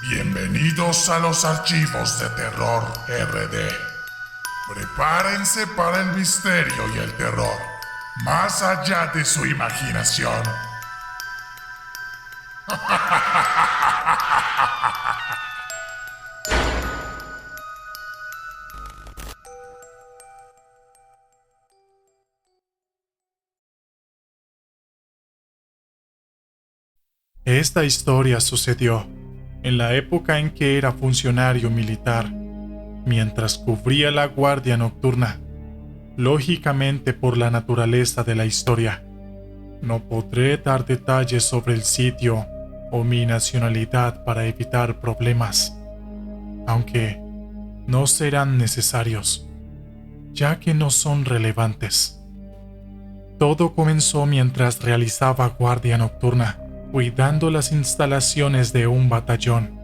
Bienvenidos a los archivos de Terror RD. Prepárense para el misterio y el terror, más allá de su imaginación. Esta historia sucedió en la época en que era funcionario militar, mientras cubría la guardia nocturna. Lógicamente, por la naturaleza de la historia, no podré dar detalles sobre el sitio o mi nacionalidad para evitar problemas, aunque no serán necesarios, ya que no son relevantes. Todo comenzó mientras realizaba guardia nocturna, cuidando las instalaciones de un batallón.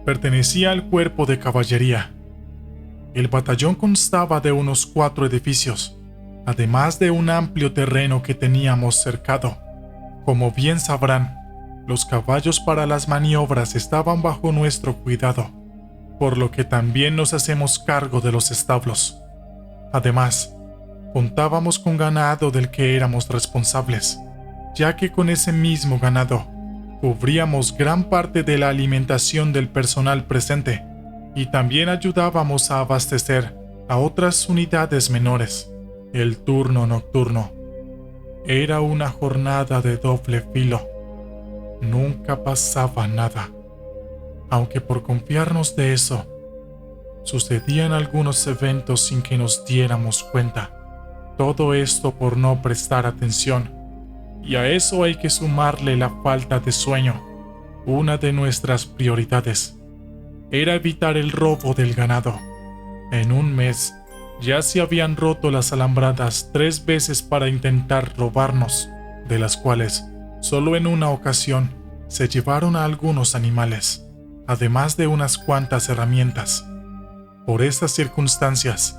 Pertenecía al cuerpo de caballería. El batallón constaba de unos 4 edificios, además de un amplio terreno que teníamos cercado. Como bien sabrán, los caballos para las maniobras estaban bajo nuestro cuidado, por lo que también nos hacemos cargo de los establos. Además, contábamos con ganado del que éramos responsables, ya que con ese mismo ganado cubríamos gran parte de la alimentación del personal presente y también ayudábamos a abastecer a otras unidades menores. El turno nocturno era una jornada de doble filo. Nunca pasaba nada, aunque por confiarnos de eso, sucedían algunos eventos sin que nos diéramos cuenta. Todo esto por no prestar atención. Y a eso hay que sumarle la falta de sueño. Una de nuestras prioridades era evitar el robo del ganado. En un mes ya se habían roto las alambradas 3 veces para intentar robarnos, de las cuales solo en una ocasión se llevaron a algunos animales, además de unas cuantas herramientas. Por estas circunstancias,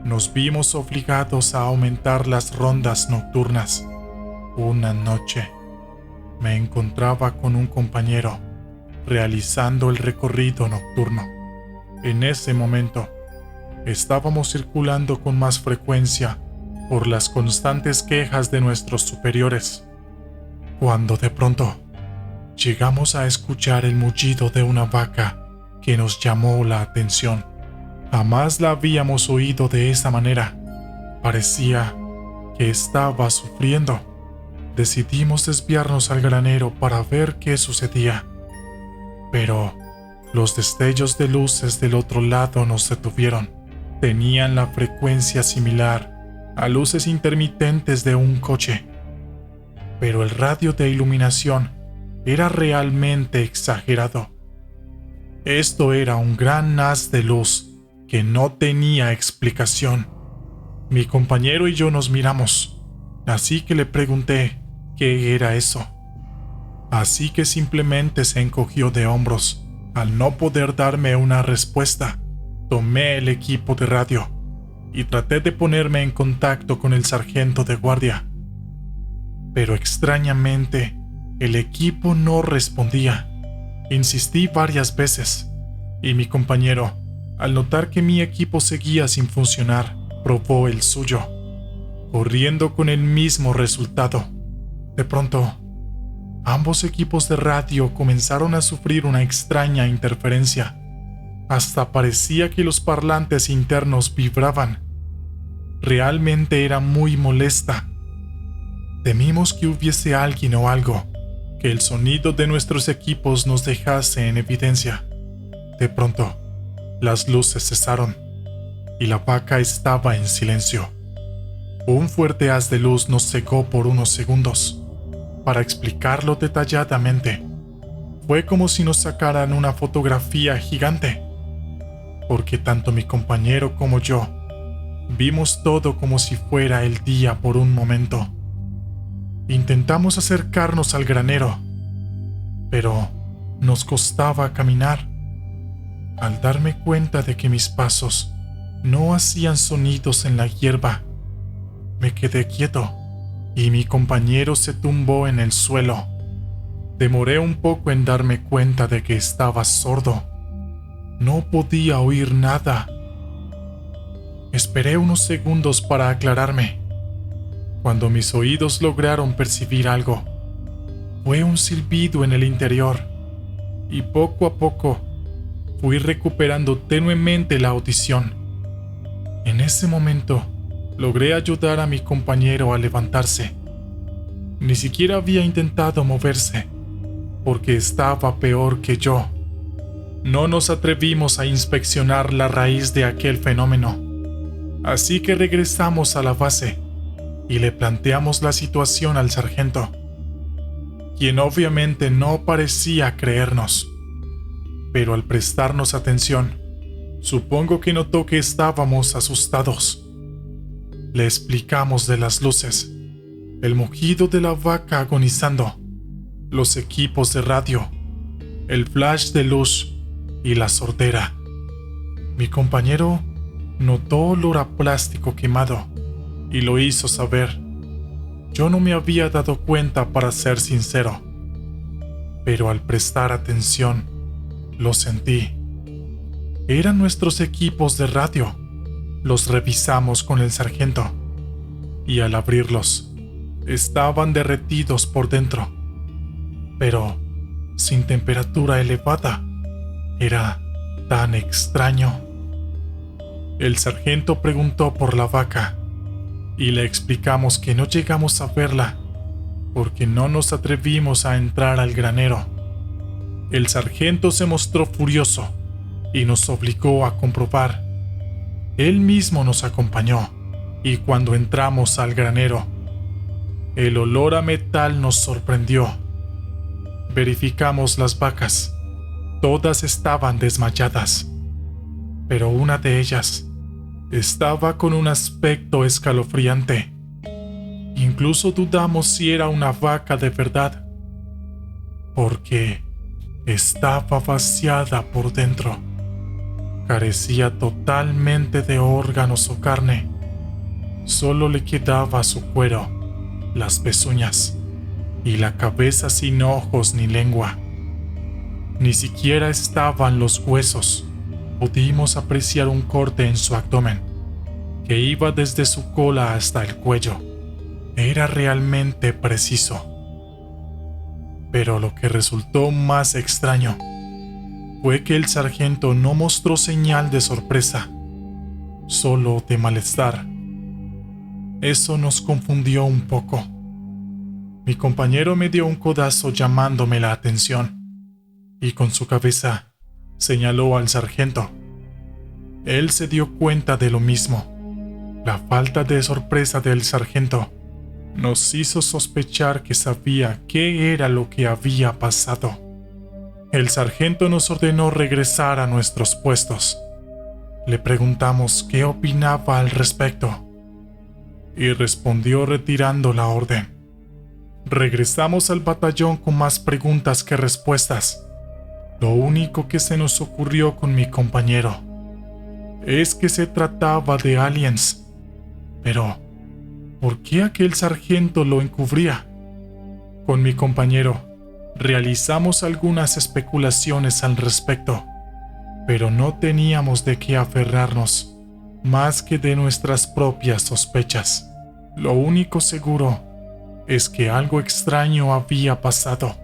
nos vimos obligados a aumentar las rondas nocturnas. Una noche, me encontraba con un compañero realizando el recorrido nocturno. En ese momento, estábamos circulando con más frecuencia por las constantes quejas de nuestros superiores, cuando de pronto llegamos a escuchar el mugido de una vaca que nos llamó la atención. Jamás la habíamos oído de esa manera. Parecía que estaba sufriendo. Decidimos desviarnos al granero para ver qué sucedía, pero los destellos de luces del otro lado nos detuvieron. Tenían la frecuencia similar a luces intermitentes de un coche, pero el radio de iluminación era realmente exagerado. Esto era un gran haz de luz que no tenía explicación. Mi compañero y yo nos miramos, así que le pregunté ¿qué era eso? Así que simplemente se encogió de hombros. Al no poder darme una respuesta, tomé el equipo de radio y traté de ponerme en contacto con el sargento de guardia. Pero extrañamente, el equipo no respondía. Insistí varias veces y mi compañero, al notar que mi equipo seguía sin funcionar, probó el suyo, corriendo con el mismo resultado. De pronto, ambos equipos de radio comenzaron a sufrir una extraña interferencia. Hasta parecía que los parlantes internos vibraban. Realmente era muy molesta. Temimos que hubiese alguien o algo, que el sonido de nuestros equipos nos dejase en evidencia. De pronto, las luces cesaron y la vaca estaba en silencio. Un fuerte haz de luz nos cegó por unos segundos. Para explicarlo detalladamente, fue como si nos sacaran una fotografía gigante, porque tanto mi compañero como yo vimos todo como si fuera el día por un momento. Intentamos acercarnos al granero, pero nos costaba caminar. Al darme cuenta de que mis pasos no hacían sonidos en la hierba, me quedé quieto y mi compañero se tumbó en el suelo. Demoré un poco en darme cuenta de que estaba sordo. No podía oír nada. Esperé unos segundos para aclararme. Cuando mis oídos lograron percibir algo, fue un silbido en el interior, y poco a poco fui recuperando tenuemente la audición. En ese momento, logré ayudar a mi compañero a levantarse. Ni siquiera había intentado moverse, porque estaba peor que yo. No nos atrevimos a inspeccionar la raíz de aquel fenómeno, así que regresamos a la base y le planteamos la situación al sargento, quien obviamente no parecía creernos, pero al prestarnos atención, supongo que notó que estábamos asustados. Le explicamos de las luces, el mugido de la vaca agonizando, los equipos de radio, el flash de luz y la sordera. Mi compañero notó olor a plástico quemado y lo hizo saber. Yo no me había dado cuenta, para ser sincero, pero al prestar atención, lo sentí. Eran nuestros equipos de radio. Los revisamos con el sargento y al abrirlos, estaban derretidos por dentro, pero sin temperatura elevada. Era tan extraño. El sargento preguntó por la vaca y le explicamos que no llegamos a verla porque no nos atrevimos a entrar al granero. El sargento se mostró furioso y nos obligó a comprobar. Él mismo nos acompañó y cuando entramos al granero, el olor a metal nos sorprendió. Verificamos las vacas. Todas estaban desmayadas, pero una de ellas estaba con un aspecto escalofriante. Incluso dudamos si era una vaca de verdad, porque estaba vaciada por dentro. Carecía totalmente de órganos o carne. Solo le quedaba su cuero, las pezuñas y la cabeza sin ojos ni lengua. Ni siquiera estaban los huesos. Pudimos apreciar un corte en su abdomen, que iba desde su cola hasta el cuello. Era realmente preciso. Pero lo que resultó más extraño fue que el sargento no mostró señal de sorpresa, solo de malestar. Eso nos confundió un poco. Mi compañero me dio un codazo llamándome la atención y con su cabeza señaló al sargento. Él se dio cuenta de lo mismo. La falta de sorpresa del sargento nos hizo sospechar que sabía qué era lo que había pasado. El sargento nos ordenó regresar a nuestros puestos. Le preguntamos qué opinaba al respecto y respondió retirando la orden. Regresamos al batallón con más preguntas que respuestas. Lo único que se nos ocurrió con mi compañero es que se trataba de aliens. Pero, ¿por qué aquel sargento lo encubría? Con mi compañero realizamos algunas especulaciones al respecto, pero no teníamos de qué aferrarnos más que de nuestras propias sospechas. Lo único seguro es que algo extraño había pasado.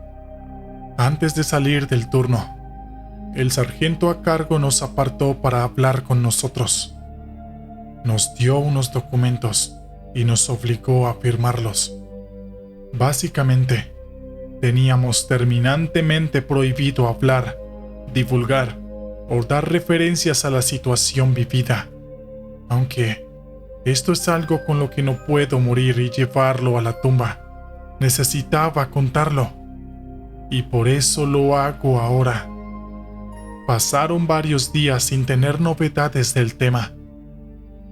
Antes de salir del turno, el sargento a cargo nos apartó para hablar con nosotros. Nos dio unos documentos y nos obligó a firmarlos. Básicamente, teníamos terminantemente prohibido hablar, divulgar o dar referencias a la situación vivida. Aunque esto es algo con lo que no puedo morir y llevarlo a la tumba, necesitaba contarlo. Y por eso lo hago ahora. Pasaron varios días sin tener novedades del tema.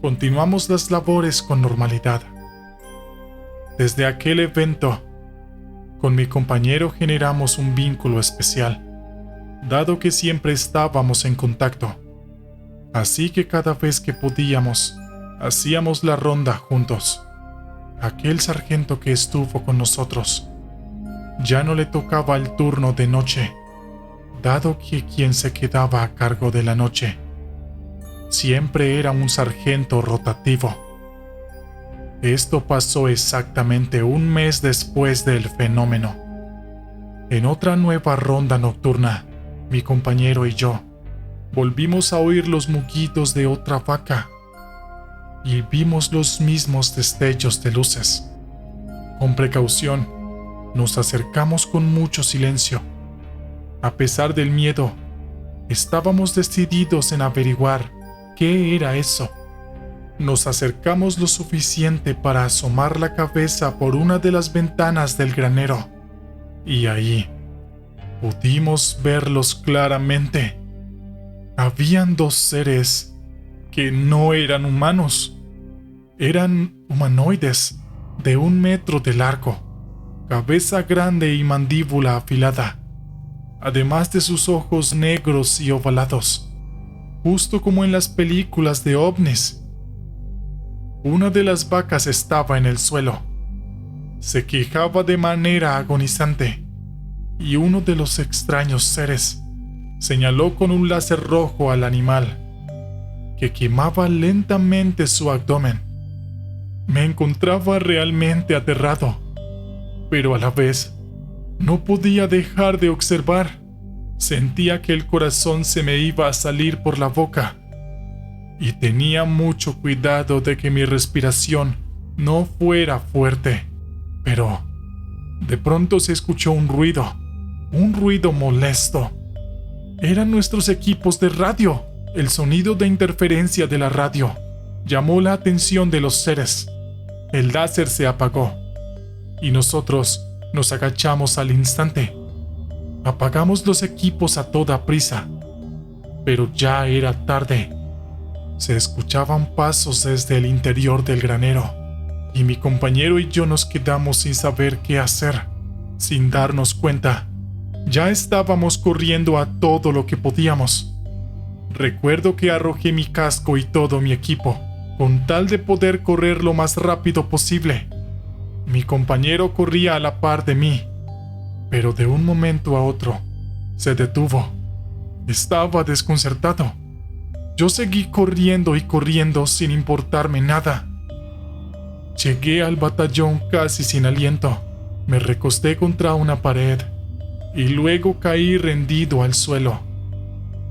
Continuamos las labores con normalidad. Desde aquel evento, con mi compañero generamos un vínculo especial, dado que siempre estábamos en contacto. Así que cada vez que podíamos, hacíamos la ronda juntos. Aquel sargento que estuvo con nosotros ya no le tocaba el turno de noche, dado que quien se quedaba a cargo de la noche siempre era un sargento rotativo. Esto pasó exactamente un mes después del fenómeno. En otra nueva ronda nocturna, mi compañero y yo volvimos a oír los mugidos de otra vaca y vimos los mismos destellos de luces. Con precaución, nos acercamos con mucho silencio. A pesar del miedo, estábamos decididos en averiguar qué era eso. Nos acercamos lo suficiente para asomar la cabeza por una de las ventanas del granero, y ahí pudimos verlos claramente. Habían dos seres que no eran humanos. Eran humanoides de 1 metro de largo, cabeza grande y mandíbula afilada, además de sus ojos negros y ovalados, justo como en las películas de ovnis. Una de las vacas estaba en el suelo. Se quejaba de manera agonizante, y uno de los extraños seres señaló con un láser rojo al animal, que quemaba lentamente su abdomen. Me encontraba realmente aterrado, pero a la vez no podía dejar de observar. Sentía que el corazón se me iba a salir por la boca, y tenía mucho cuidado de que mi respiración no fuera fuerte. Pero de pronto se escuchó un ruido molesto. Eran nuestros equipos de radio. El sonido de interferencia de la radio llamó la atención de los seres. El láser se apagó, y nosotros nos agachamos al instante. Apagamos los equipos a toda prisa, pero ya era tarde. Se escuchaban pasos desde el interior del granero, y mi compañero y yo nos quedamos sin saber qué hacer. Sin darnos cuenta, ya estábamos corriendo a todo lo que podíamos. Recuerdo que arrojé mi casco y todo mi equipo, con tal de poder correr lo más rápido posible. Mi compañero corría a la par de mí, pero de un momento a otro se detuvo. Estaba desconcertado. Yo seguí corriendo y corriendo sin importarme nada. Llegué al batallón casi sin aliento. Me recosté contra una pared y luego caí rendido al suelo.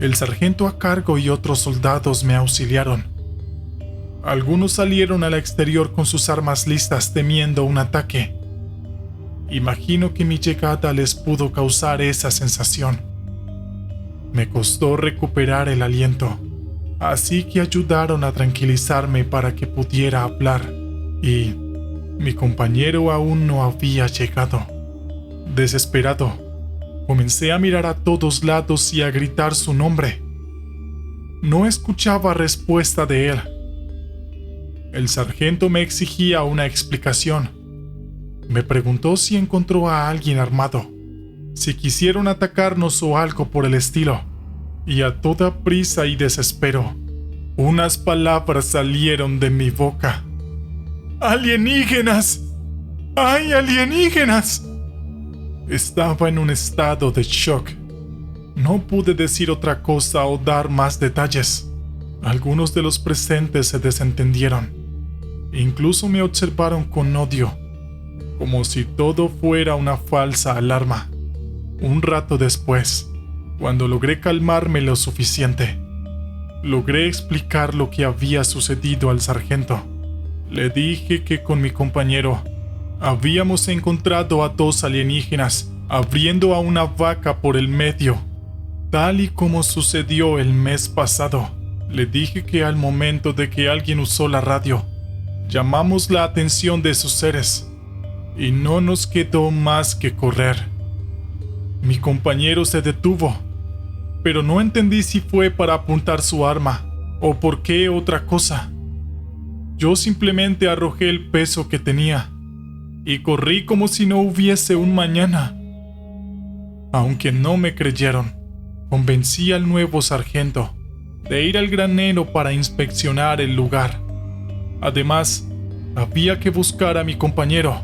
El sargento a cargo y otros soldados me auxiliaron. Algunos salieron al exterior con sus armas listas temiendo un ataque. Imagino que mi llegada les pudo causar esa sensación. Me costó recuperar el aliento, así que ayudaron a tranquilizarme para que pudiera hablar, y mi compañero aún no había llegado. Desesperado, comencé a mirar a todos lados y a gritar su nombre. No escuchaba respuesta de él. El sargento me exigía una explicación. Me preguntó si encontró a alguien armado, si quisieron atacarnos o algo por el estilo, y a toda prisa y desespero, unas palabras salieron de mi boca. ¡Alienígenas! ¡Ay, alienígenas! Estaba en un estado de shock. No pude decir otra cosa o dar más detalles. Algunos de los presentes se desentendieron. Incluso me observaron con odio, como si todo fuera una falsa alarma. Un rato después, cuando logré calmarme lo suficiente, logré explicar lo que había sucedido al sargento. Le dije que con mi compañero habíamos encontrado a 2 alienígenas abriendo a una vaca por el medio, tal y como sucedió el mes pasado. Le dije que al momento de que alguien usó la radio, llamamos la atención de esos seres, y no nos quedó más que correr. Mi compañero se detuvo, pero no entendí si fue para apuntar su arma o por qué otra cosa. Yo simplemente arrojé el peso que tenía y corrí como si no hubiese un mañana. Aunque no me creyeron, convencí al nuevo sargento de ir al granero para inspeccionar el lugar. Además, había que buscar a mi compañero.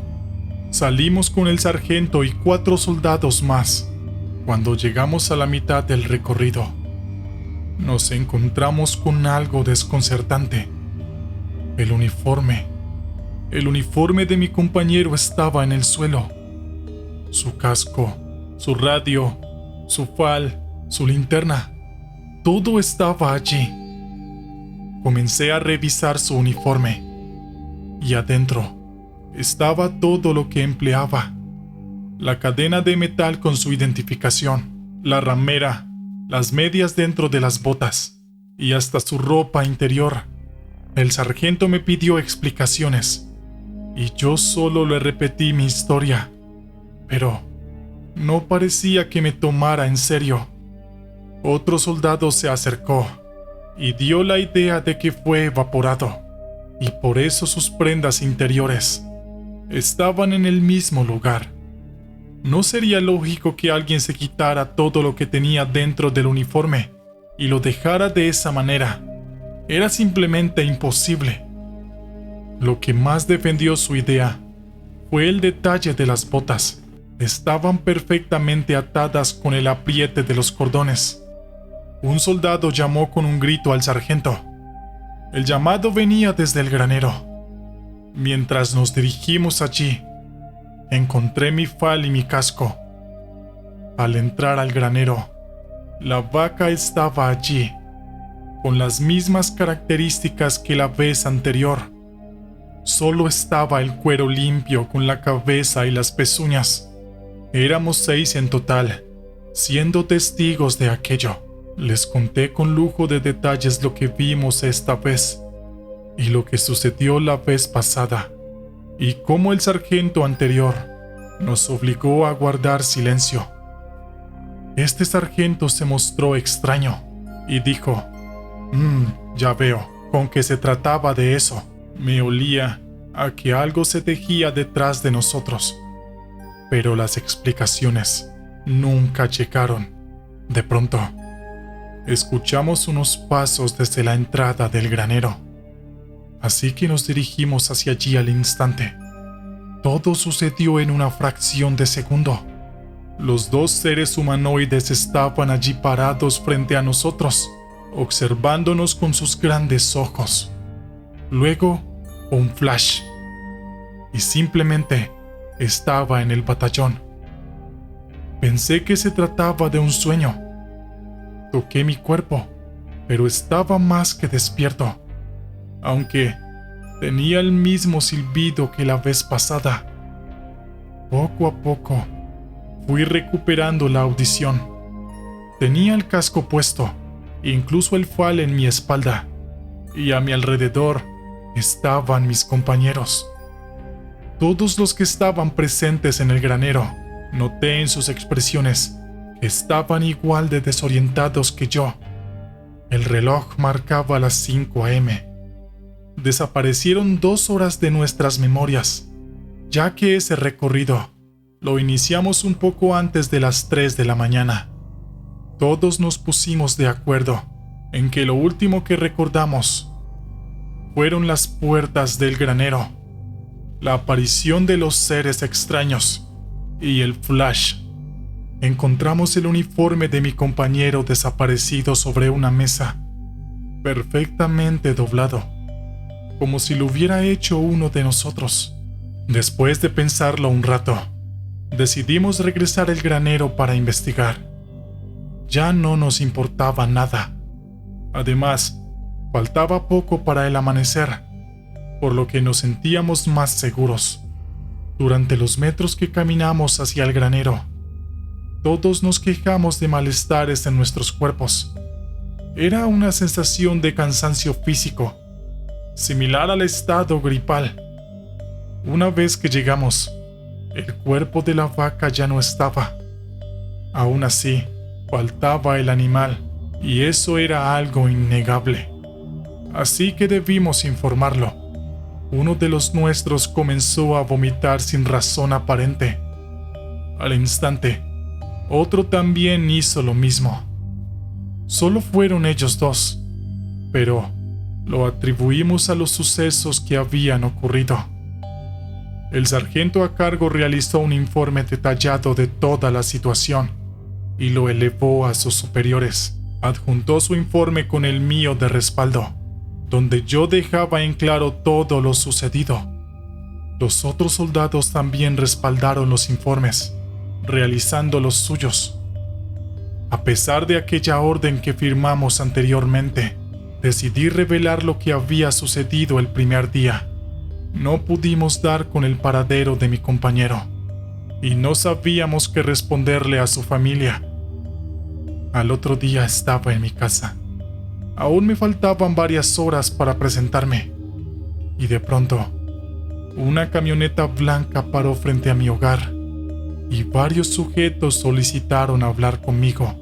Salimos con el sargento y 4 soldados más. Cuando llegamos a la mitad del recorrido, nos encontramos con algo desconcertante. El uniforme de mi compañero estaba en el suelo. Su casco, su radio, su fal, su linterna, todo estaba allí. Comencé a revisar su uniforme y adentro estaba todo lo que empleaba: la cadena de metal con su identificación, la ramera, las medias dentro de las botas y hasta su ropa interior. El sargento me pidió explicaciones y yo solo le repetí mi historia, pero no parecía que me tomara en serio. Otro soldado se acercó y dio la idea de que fue evaporado, y por eso sus prendas interiores estaban en el mismo lugar. ¿No sería lógico que alguien se quitara todo lo que tenía dentro del uniforme y lo dejara de esa manera? Era simplemente imposible. Lo que más defendió su idea fue el detalle de las botas. Estaban perfectamente atadas con el apriete de los cordones. Un soldado llamó con un grito al sargento. El llamado venía desde el granero. Mientras nos dirigimos allí, encontré mi fal y mi casco. Al entrar al granero, la vaca estaba allí, con las mismas características que la vez anterior. Solo estaba el cuero limpio con la cabeza y las pezuñas. Éramos 6 en total, siendo testigos de aquello. Les conté con lujo de detalles lo que vimos esta vez y lo que sucedió la vez pasada, y cómo el sargento anterior nos obligó a guardar silencio. Este sargento se mostró extraño y dijo: ya veo, con que se trataba de eso. Me olía a que algo se tejía detrás de nosotros, pero las explicaciones nunca llegaron. De pronto, escuchamos unos pasos desde la entrada del granero, así que nos dirigimos hacia allí al instante. Todo sucedió en una fracción de segundo. Los 2 seres humanoides estaban allí parados frente a nosotros, observándonos con sus grandes ojos. Luego, un flash, y simplemente estaba en el batallón. Pensé que se trataba de un sueño. Toqué mi cuerpo, pero estaba más que despierto, aunque tenía el mismo silbido que la vez pasada. Poco a poco, fui recuperando la audición. Tenía el casco puesto, incluso el fal en mi espalda, y a mi alrededor estaban mis compañeros. Todos los que estaban presentes en el granero, noté en sus expresiones que estaban igual de desorientados que yo. El reloj marcaba las 5 a.m. Desaparecieron 2 horas de nuestras memorias, ya que ese recorrido lo iniciamos un poco antes de las 3 de la mañana. Todos nos pusimos de acuerdo en que lo último que recordamos fueron las puertas del granero, la aparición de los seres extraños y el flash. Encontramos el uniforme de mi compañero desaparecido sobre una mesa, perfectamente doblado, como si lo hubiera hecho uno de nosotros. Después de pensarlo un rato, decidimos regresar al granero para investigar. Ya no nos importaba nada. Además, faltaba poco para el amanecer, por lo que nos sentíamos más seguros. Durante los metros que caminamos hacia el granero, todos nos quejamos de malestares en nuestros cuerpos. Era una sensación de cansancio físico, similar al estado gripal. Una vez que llegamos, el cuerpo de la vaca ya no estaba. Aún así, faltaba el animal, y eso era algo innegable. Así que debimos informarlo. Uno de los nuestros comenzó a vomitar sin razón aparente. Al instante, otro también hizo lo mismo. Solo fueron ellos 2, pero lo atribuimos a los sucesos que habían ocurrido. El sargento a cargo realizó un informe detallado de toda la situación y lo elevó a sus superiores. Adjuntó su informe con el mío de respaldo, donde yo dejaba en claro todo lo sucedido. Los otros soldados también respaldaron los informes, realizando los suyos. A pesar de aquella orden que firmamos anteriormente, decidí revelar lo que había sucedido el primer día. No pudimos dar con el paradero de mi compañero, y no sabíamos qué responderle a su familia. Al otro día estaba en mi casa. Aún me faltaban varias horas para presentarme, y de pronto, una camioneta blanca paró frente a mi hogar, y varios sujetos solicitaron hablar conmigo.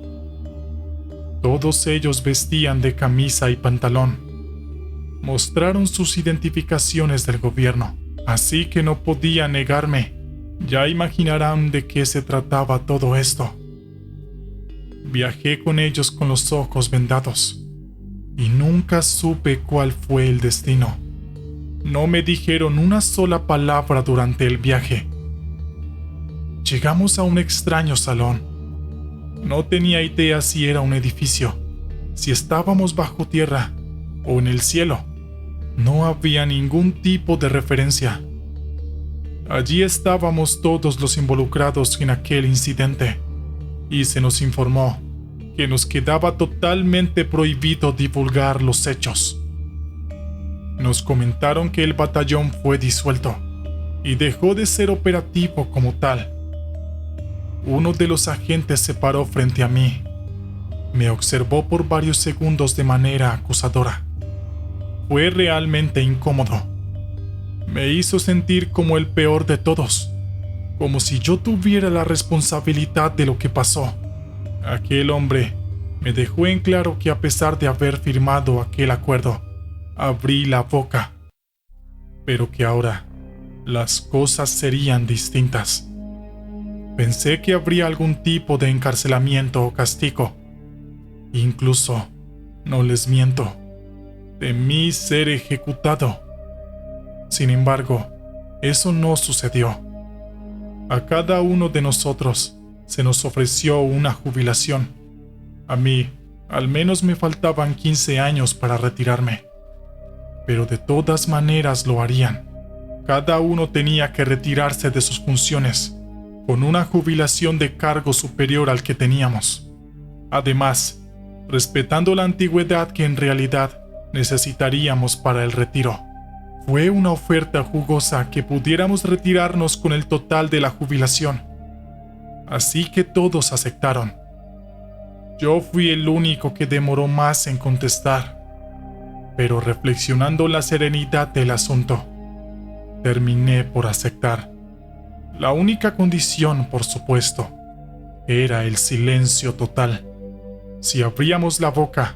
Todos ellos vestían de camisa y pantalón. Mostraron sus identificaciones del gobierno, así que no podía negarme. Ya imaginarán de qué se trataba todo esto. Viajé con ellos con los ojos vendados, y nunca supe cuál fue el destino. No me dijeron una sola palabra durante el viaje. Llegamos a un extraño salón. No tenía idea si era un edificio, si estábamos bajo tierra o en el cielo. No había ningún tipo de referencia. Allí estábamos todos los involucrados en aquel incidente, y se nos informó que nos quedaba totalmente prohibido divulgar los hechos. Nos comentaron que el batallón fue disuelto y dejó de ser operativo como tal. Uno de los agentes se paró frente a mí. Me observó por varios segundos de manera acusadora. Fue realmente incómodo. Me hizo sentir como el peor de todos, como si yo tuviera la responsabilidad de lo que pasó. Aquel hombre me dejó en claro que a pesar de haber firmado aquel acuerdo, abrí la boca, pero que ahora las cosas serían distintas. Pensé que habría algún tipo de encarcelamiento o castigo. Incluso, no les miento, temí ser ejecutado. Sin embargo, eso no sucedió. A cada uno de nosotros se nos ofreció una jubilación. A mí, al menos me faltaban 15 años para retirarme. Pero de todas maneras lo harían. Cada uno tenía que retirarse de sus funciones, con una jubilación de cargo superior al que teníamos. Además, respetando la antigüedad que en realidad necesitaríamos para el retiro. Fue una oferta jugosa que pudiéramos retirarnos con el total de la jubilación. Así que todos aceptaron. Yo fui el único que demoró más en contestar, pero reflexionando la serenidad del asunto, terminé por aceptar. La única condición, por supuesto, era el silencio total. Si abríamos la boca,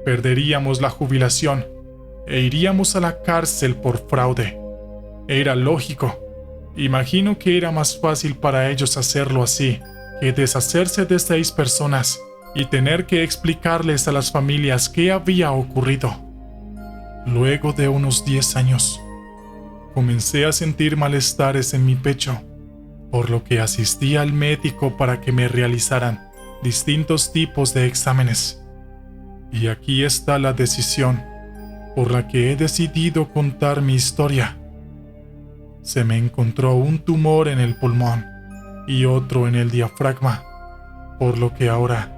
perderíamos la jubilación e iríamos a la cárcel por fraude. Era lógico. Imagino que era más fácil para ellos hacerlo así que deshacerse de 6 personas y tener que explicarles a las familias qué había ocurrido. Luego de unos 10 años, comencé a sentir malestares en mi pecho, por lo que asistí al médico para que me realizaran distintos tipos de exámenes. Y aquí está la decisión por la que he decidido contar mi historia. Se me encontró un tumor en el pulmón y otro en el diafragma, por lo que ahora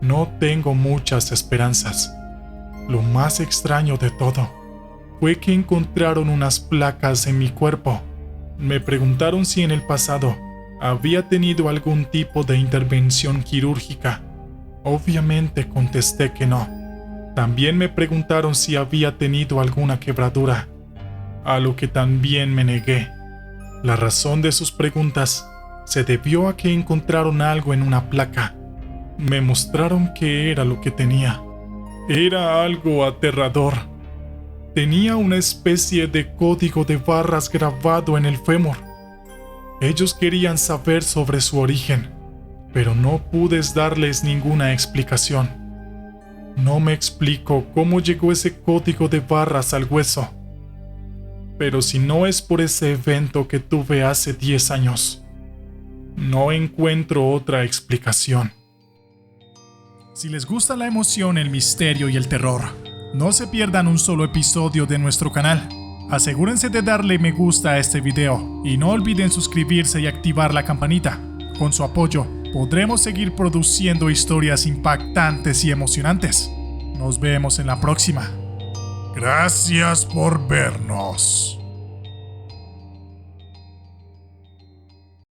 no tengo muchas esperanzas. Lo más extraño de todo fue que encontraron unas placas en mi cuerpo. Me preguntaron si en el pasado había tenido algún tipo de intervención quirúrgica. Obviamente contesté que no. También me preguntaron si había tenido alguna quebradura, a lo que también me negué. La razón de sus preguntas se debió a que encontraron algo en una placa. Me mostraron qué era lo que tenía. Era algo aterrador. Tenía una especie de código de barras grabado en el fémur. Ellos querían saber sobre su origen, pero no pude darles ninguna explicación. No me explico cómo llegó ese código de barras al hueso. Pero si no es por ese evento que tuve hace 10 años, no encuentro otra explicación. Si les gusta la emoción, el misterio y el terror, no se pierdan un solo episodio de nuestro canal. Asegúrense de darle me gusta a este video y no olviden suscribirse y activar la campanita. Con su apoyo, podremos seguir produciendo historias impactantes y emocionantes. Nos vemos en la próxima. Gracias por vernos.